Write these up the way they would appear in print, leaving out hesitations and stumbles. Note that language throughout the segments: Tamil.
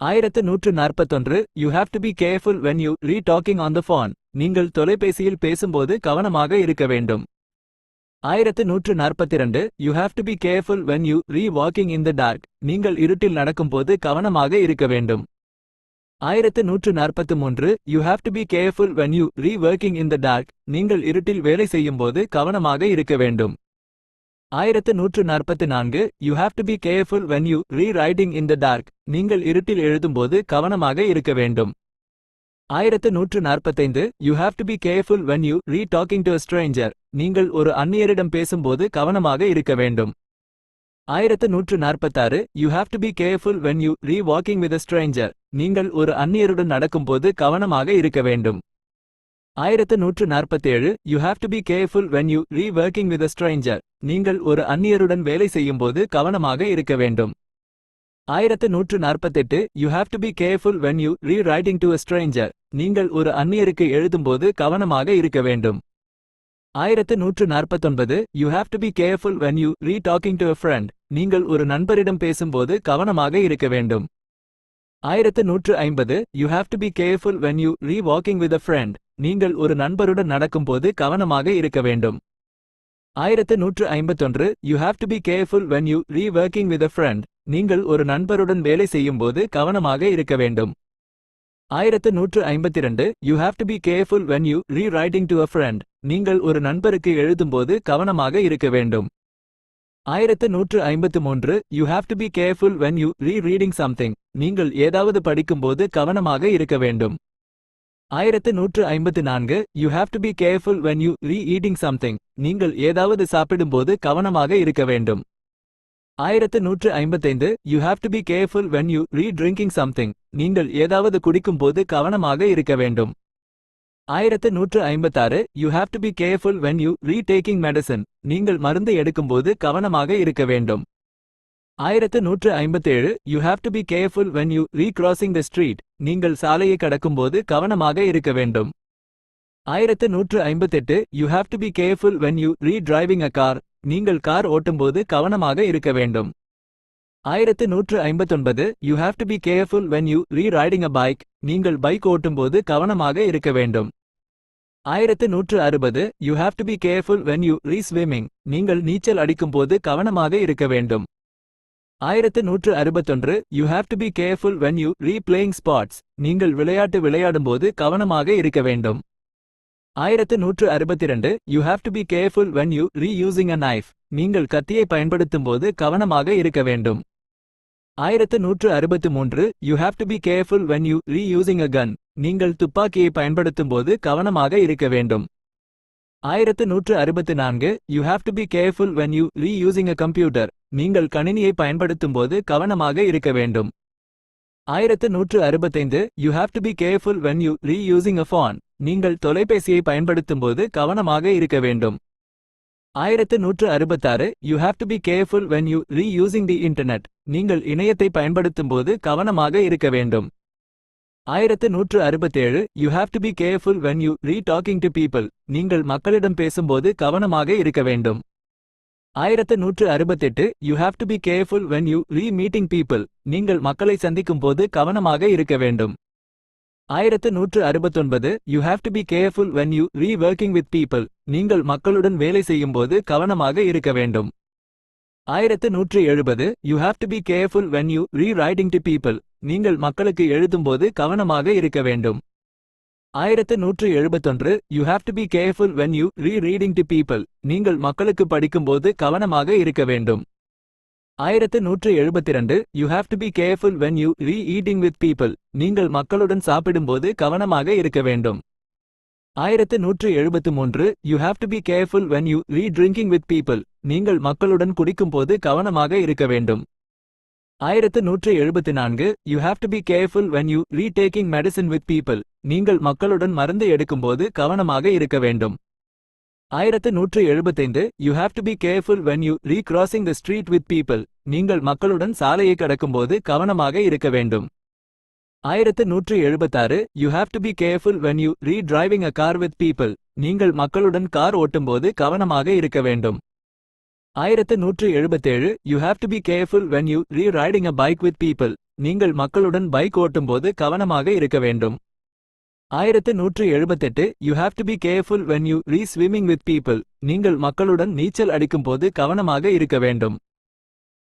1141 You have to be careful when you re-talking on the phone. நீங்கள் தொலைபேசியில் பேசும்போது கவனமாக இருக்க வேண்டும். 1142 You have to be careful when you re-walking in the dark. நீங்கள் இருட்டில் நடக்கும்போது கவனமாக இருக்க வேண்டும். 1143 You have to be careful when you re-working in the dark. நீங்கள் இருட்டில் வேலை செய்யும்போது கவனமாக இருக்க வேண்டும். 1144 You have to be careful when you re-writing in the dark. நீங்கள் இருட்டில் எழுதும்போது கவனமாக இருக்க வேண்டும். 1145 You have to be careful when you re-talking to a stranger. நீங்கள் ஒரு அந்நியரிடம் பேசும்போது கவனமாக இருக்க வேண்டும். 1146 You have to be careful when you re-walking with a stranger. நீங்கள் ஒரு அந்நியருடன் நடக்கும்போது கவனமாக இருக்க வேண்டும். 1147 You have to be careful when you re-working with a stranger. நீங்கள் ஒரு அந்நியருடன் வேலை செய்யும்போது கவனமாக இருக்க வேண்டும். 1148 You have to be careful when you re-writing to a stranger. நீங்கள் ஒரு அந்நியருக்கு எழுதும்போது கவனமாக இருக்க வேண்டும். 1149 You have to be careful when you re-talking to a friend. நீங்கள் ஒரு நண்பரிடம் பேசும்போது கவனமாக இருக்க வேண்டும். 1150 You have to be careful when you re-walking with a friend. நீங்கள் ஒரு நண்பருடன் நடக்கும்போது கவனமாக இருக்க வேண்டும். 1151 You have to be careful when you re-working with a friend. நீங்கள் ஒரு நண்பருடன் வேலை செய்யும்போது கவனமாக இருக்க வேண்டும். 1152 You have to be careful when you re-writing to a friend. நீங்கள் ஒரு நண்பருக்கு எழுதும்போது கவனமாக இருக்க வேண்டும். 1153 You have to be careful when you re-reading something. நீங்கள் ஏதாவது படிக்கும்போது கவனமாக இருக்க வேண்டும். 1154 You have to be careful when you re-eating something. நீங்கள் ஏதாவது சாப்பிடும்போது கவனமாக இருக்க வேண்டும். 1155 You have to be careful when you re-drinking something. நீங்கள் ஏதாவது குடிக்கும்போது கவனமாக இருக்க வேண்டும். 1156 You have to be careful when you re-taking medicine. நீங்கள் மருந்து எடுக்கும்போது கவனமாக இருக்க வேண்டும். 1157 You have to be careful when you re-crossing the street. நீங்கள் சாலையை கடக்கும்போது கவனமாக இருக்க வேண்டும். 1158 You have to be careful when you re-driving a car. நீங்கள் கார் ஓட்டும்போது கவனமாக இருக்க வேண்டும். 1159 You have to be careful when you re-riding a bike. நீங்கள் பைக் ஓட்டும்போது கவனமாக இருக்க வேண்டும். 1160 You have to be careful when you re-swimming. நீங்கள் நீச்சல் அடிக்கும்போது கவனமாக இருக்க வேண்டும். 1161 You have to be careful when you re-playing sports. நீங்கள் விளையாட்டு விளையாடும்போது கவனமாக இருக்க வேண்டும். 1162 You have to be careful when you re-using a knife. நீங்கள் கத்தியை பயன்படுத்தும்போது கவனமாக இருக்க வேண்டும். 1163 You have to be careful when you re-using a gun. நீங்கள் துப்பாக்கியை பயன்படுத்தும்போது கவனமாக இருக்க வேண்டும். 1164 You have to be careful when you re-using a computer. நீங்கள் கணினியை பயன்படுத்தும்போது கவனமாக இருக்க வேண்டும். 1165 You have to be careful when you re-using a phone. நீங்கள் தொலைபேசியை பயன்படுத்தும்போது கவனமாக இருக்க வேண்டும். 1166 You have to be careful when you re-using the internet. நீங்கள் இணையத்தை பயன்படுத்தும்போது கவனமாக இருக்க வேண்டும். 1167 You have to be careful when you re-talking to people. நீங்கள் மக்களிடம் பேசும்போது கவனமாக இருக்க வேண்டும். 1168 You have to be careful when you re-meeting people. நீங்கள் மக்களை சந்திக்கும்போது கவனமாக இருக்க வேண்டும். 1169 You have to be careful when you re-working with people. நீங்கள் மக்களுடன் வேலை செய்யும்போது கவனமாக இருக்க வேண்டும். 1170 You have to be careful when you re-writing to people. நீங்கள் மக்களுக்கு எழுதும்போது கவனமாக இருக்க வேண்டும். 1171 You have to be careful when you re-reading to people. நீங்கள் மக்களுக்கு படிக்கும்போது கவனமாக இருக்க வேண்டும். 1172 You have to be careful when you re-eating with people. நீங்கள் மக்களுடன் சாப்பிடும்போது கவனமாக இருக்க வேண்டும். 1173 You have to be careful when you re-drinking with people. நீங்கள் மக்களுடன் குடிக்கும்போது கவனமாக இருக்க வேண்டும். 1174 You have to be careful when you re-taking medicine with people. நீங்கள் மக்களுடன் மருந்து எடுக்கும்போது கவனமாக இருக்க வேண்டும். 1175 You have to be careful when you re-crossing the street with people. நீங்கள் மக்களுடன் சாலையை கடக்கும்போது கவனமாக இருக்க வேண்டும். 1176 You have to be careful when you re-driving a car with people. நீங்கள் மக்களுடன் கார் ஓட்டும்போது கவனமாக இருக்க வேண்டும். 1177 You have to be careful when you re-riding a bike with people. நீங்கள் மக்களுடன் பைக் ஓட்டும்போது கவனமாக இருக்க வேண்டும். 1178 You have to be careful when you re-swimming with people. நீங்கள் மக்களுடன் நீச்சல் அடிக்கும்போது கவனமாக இருக்க வேண்டும்.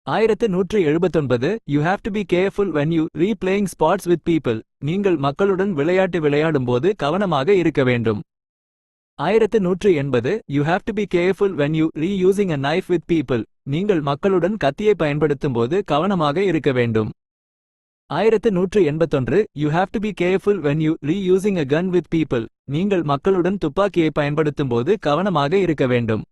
1179 You have to be careful when you re-playing sports with people. நீங்கள் மக்களுடன் விளையாடும்போது கவனமாக இருக்க வேண்டும். 1180 You have to be careful when you re-using a knife with people. நீங்கள் மக்களுடன் கத்தியை பயன்படுத்தும்போது கவனமாக இருக்க வேண்டும். 1181 You have to be careful when you re-using a gun with people. நீங்கள் மக்களுடன் துப்பாக்கியை பயன்படுத்தும்போது கவனமாக இருக்க வேண்டும்.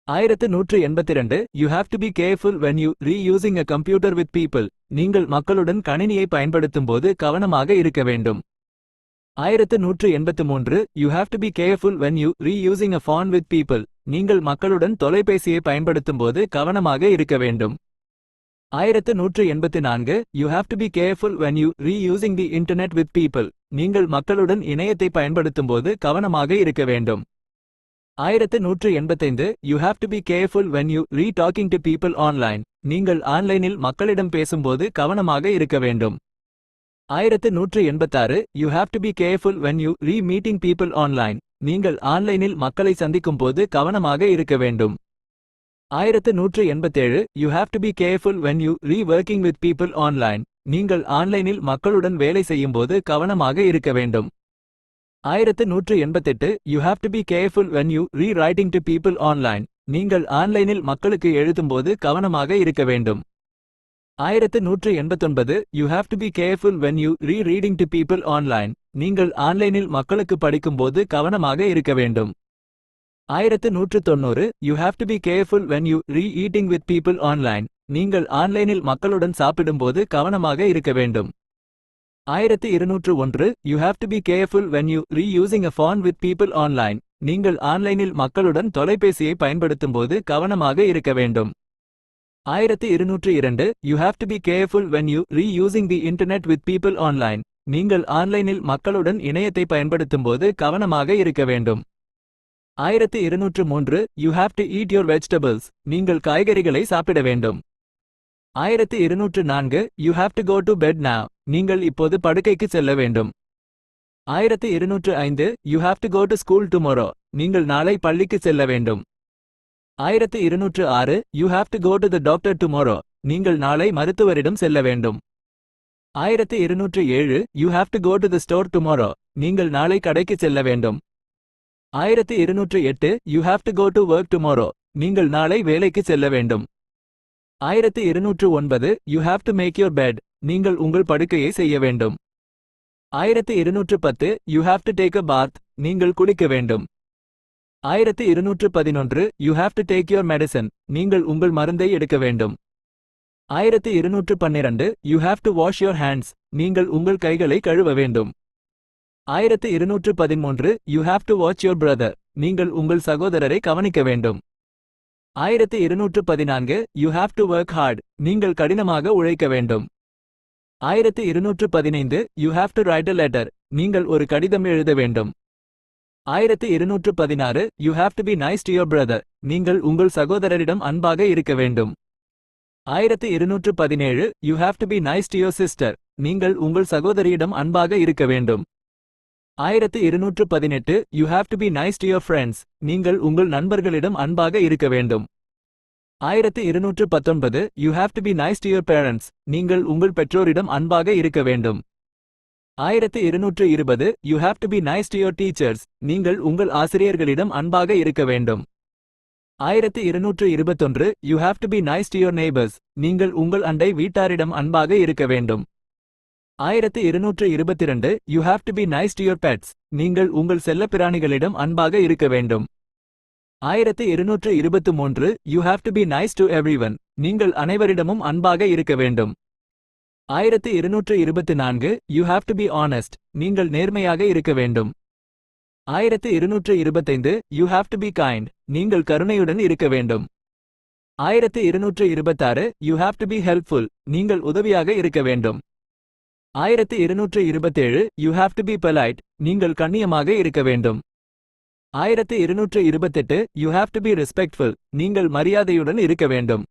1182 You have to be careful when you re-using a computer with people. நீங்கள் மக்களுடன் கணினியை பயன்படுத்தும்போது கவனமாக இருக்க வேண்டும். 1183 You have to be careful when you re-using a phone with people. நீங்கள் மக்களுடன் தொலைபேசியை பயன்படுத்தும்போது கவனமாக இருக்க வேண்டும். 1184 You have to be careful when you re-using the internet with people. நீங்கள் மக்களுடன் இணையத்தை பயன்படுத்தும்போது கவனமாக இருக்க வேண்டும். 1185 You have to be careful when you re-talking to people online. நீங்கள் ஆன்லைனில் மக்களிடம் பேசும்போது கவனமாக இருக்க வேண்டும். 1186 You have to be careful when you re-meeting people online. நீங்கள் ஆன்லைனில் மக்களை சந்திக்கும்போது கவனமாக இருக்க வேண்டும். 1187 You have to be careful when you re-working with people online. நீங்கள் ஆன்லைனில் மக்களுடன் வேலை செய்யும்போது கவனமாக இருக்க வேண்டும். 1188 You have to be careful when you re-writing to people online. நீங்கள் ஆன்லைனில் மக்களுக்கு எழுதும்போது கவனமாக இருக்க வேண்டும். 1189 You have to be careful when you re-reading to people online. நீங்கள் ஆன்லைனில் மக்களுக்கு படிக்கும்போது கவனமாக இருக்க வேண்டும். 1190 You have to be careful when you re-eating with people online. நீங்கள் ஆன்லைனில் மக்களுடன் சாப்பிடும்போது கவனமாக இருக்க வேண்டும். 1201 You have to be careful when you re-using a phone with people online. நீங்கள் ஆன்லைனில் மக்களுடன் தொலைபேசியை பயன்படுத்தும்போது கவனமாக இருக்க வேண்டும். 1202 You have to be careful when you re-using the internet with people online. நீங்கள் ஆன்லைனில் மக்களுடன் இணையத்தை பயன்படுத்தும்போது கவனமாக இருக்க வேண்டும். 1203 You have to eat your vegetables. நீங்கள் காய்கறிகளை சாப்பிட வேண்டும். 1204 You have to go to bed now. நீங்கள் இப்போது படுக்கைக்கு செல்ல வேண்டும். 1205 You have to go to school tomorrow. நீங்கள் நாளை பள்ளிக்கு செல்ல வேண்டும். 1206 You have to go to the doctor tomorrow. நீங்கள் நாளை மருத்துவரிடம் செல்ல வேண்டும். 1207 You have to go to the store tomorrow. நீங்கள் நாளை கடைக்கு செல்ல வேண்டும். 1208 You have to go to work tomorrow. நீங்கள் நாளை வேலைக்கு செல்ல வேண்டும். 1209 You have to make your bed. நீங்கள் உங்கள் படுக்கையை செய்ய வேண்டும். 1210 You have to take a bath. நீங்கள் குளிக்க வேண்டும். 1211 You have to take your medicine. நீங்கள் உங்கள் மருந்தை எடுக்க வேண்டும். 1212 You have to wash your hands. நீங்கள் உங்கள் கைகளை கழுவ வேண்டும். 1213 You have to watch your brother. நீங்கள் உங்கள் சகோதரரை கவனிக்க வேண்டும். 1214 You have to work hard. நீங்கள் கடினமாக உழைக்க வேண்டும். 1215 You have to write a letter. நீங்கள் ஒரு கடிதம் எழுத வேண்டும். 1216 You have to be nice to your brother. நீங்கள் உங்கள் சகோதரரிடம் அன்பாக இருக்க வேண்டும். 1217 You have to be nice to your sister. நீங்கள் உங்கள் சகோதரியிடம் அன்பாக இருக்க வேண்டும். 1218 You have to be nice to your friends. நீங்கள் உங்கள் நண்பர்களிடம் அன்பாக இருக்க வேண்டும். 1219 You have to be nice to your parents. நீங்கள் உங்கள் பெற்றோரிடம் அன்பாக இருக்க வேண்டும். 1220 You have to be nice to your teachers. நீங்கள் உங்கள் ஆசிரியர்களிடம் அன்பாக இருக்க வேண்டும். 1221 You have to be nice to your neighbors. நீங்கள் உங்கள் அண்டை வீட்டாரிடம் அன்பாக இருக்க வேண்டும். 1222 You have to be nice to your pets. நீங்கள் உங்கள் செல்லப்பிராணிகளிடம் அன்பாக இருக்க வேண்டும். 1223 You have to be nice to everyone. நீங்கள் அனைவரிடமும் அன்பாக இருக்க வேண்டும். 1224 You have to be honest. நீங்கள் நேர்மையாக இருக்க வேண்டும். 1225 You have to be kind. நீங்கள் கருணையுடன் இருக்க வேண்டும். 1226 You have to be helpful. நீங்கள் உதவியாக இருக்க வேண்டும். 1227 You have to be polite. நீங்கள் கண்ணியமாக இருக்க வேண்டும். 1228 You have to be respectful. நீங்கள் மரியாதையுடன் இருக்க வேண்டும்.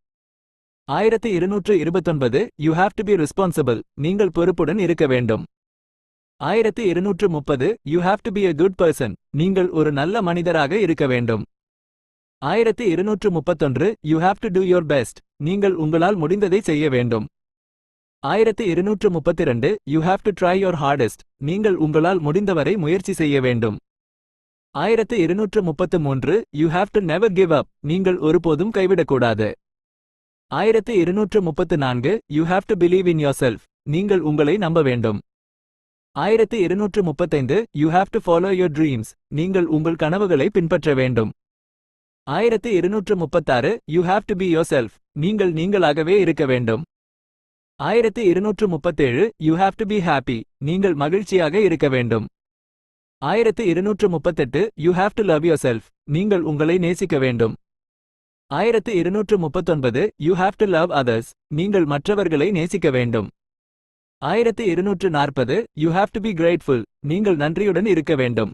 1229 You have to be responsible. நீங்கள் பொறுப்புடன் இருக்க வேண்டும். 1230 You have to be a good person. நீங்கள் ஒரு நல்ல மனிதராக இருக்க வேண்டும். 1231 You have to do your best. நீங்கள் உங்களால் முடிந்ததை செய்ய வேண்டும். 1232 You have to try your hardest. நீங்கள் உங்களால் முடிந்தவரை முயற்சி செய்ய வேண்டும். 1233 You have to never give up. நீங்கள் ஒருபோதும் கைவிடக்கூடாது. 1234 You have to believe in yourself. நீங்கள் உங்களை நம்ப வேண்டும். 1235 You have to follow your dreams. நீங்கள் உங்கள் கனவுகளை பின்பற்ற வேண்டும். 1236 You have to be yourself. நீங்கள் நீங்களாகவே இருக்க வேண்டும். 1237 You have to be happy. நீங்கள் மகிழ்ச்சியாக இருக்க வேண்டும். 1238 You have to love yourself. நீங்கள் உங்களை நேசிக்க வேண்டும். 1239 You have to love others. நீங்கள் மற்றவர்களை நேசிக்க வேண்டும். 1240 You have to be grateful. நீங்கள் நன்றியுடன் இருக்க வேண்டும்.